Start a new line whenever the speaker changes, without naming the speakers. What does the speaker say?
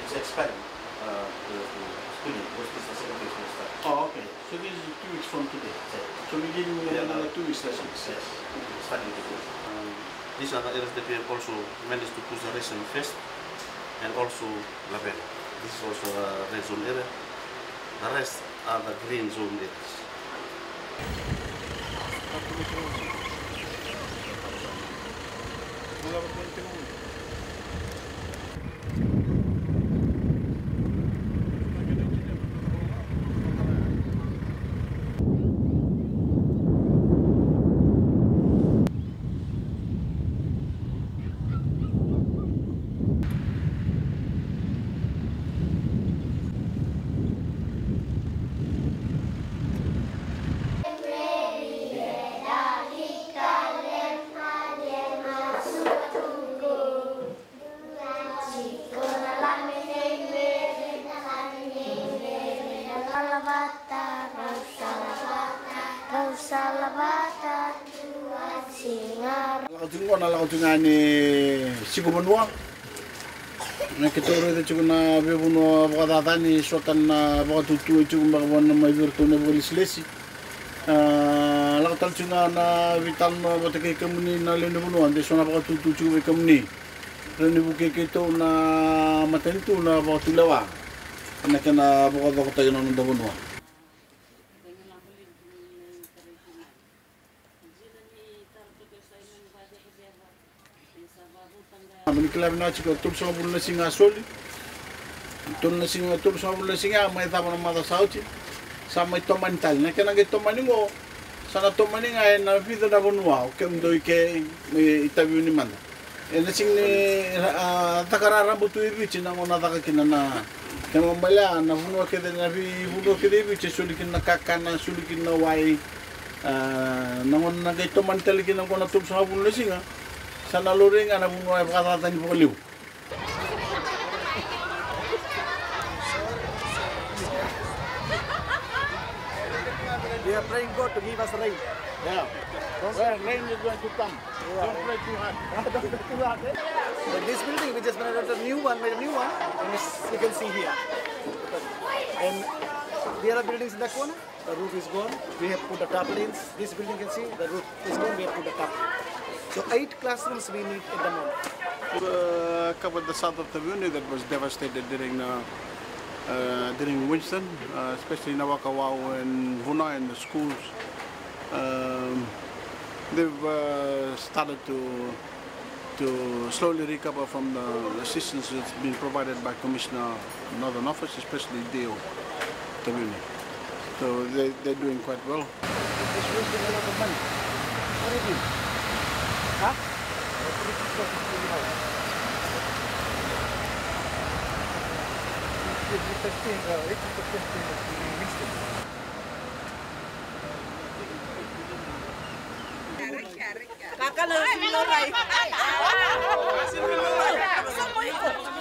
it's expanding to schooling because this is the second week will start.
Oh, okay. So this is 2 weeks from today. So we're giving another 2 weeks lessons.
Yes, starting to do.
These are the areas that we have also managed to push the rest first, and also label. This is also a red zone area. The rest are the green zone areas.
Nalakatungan ni Sigumanua. Nakitoro ito na bebuno bakatatan ni sotan na bakatutu ito bakawan na may virtu na bulislesi. Lakatal tunga na vital na batake kamuni na lenubunuan deso na bakatutu ito kamuni. Renebuke kito na matentu na bakatulawa. Nakana bakatayo na nundabunua. Meniklah benar jika tul sama bulan singa soli, tul sama bulan singa, mai tahu nama mata sauci, sama itu mental. Nak kena kita maningo, sana tu maninga na vida na bonua, oke mendoi ke itabi ni mana. Ena sing ni takara rambutu ibi cina ngona takakina na, kena membela na bonua ke na bonua ke ibi soli kina kakana soli kina wai, nangon naga itu mental kina ngona tul sama bulan singa. Sana luring ana bunga bakatatan ni pokoliu.
We are praying God to give us rain.
Yeah. Well, rain is going to come. Don't pray too hard.
Don't pray too hard. But this building, we just made a new one, and you can see here. And there are buildings in the corner. The roof is gone. We have put the tarpaulins. This building, you can see the roof is gone. We have put the tarpaulins. So 8 classrooms we need at the moment.
Covered the south of the Vuni that was devastated during Winston, especially Nawakawau and Vuna and the schools. They've started to slowly recover from the assistance that's been provided by Commissioner Northern Office, especially DO Tavuni. So they're doing quite well.
It's wasting a lot of money. What do you think? Huh?
Kakak na si Loray. Si Loray. Saan mo ito?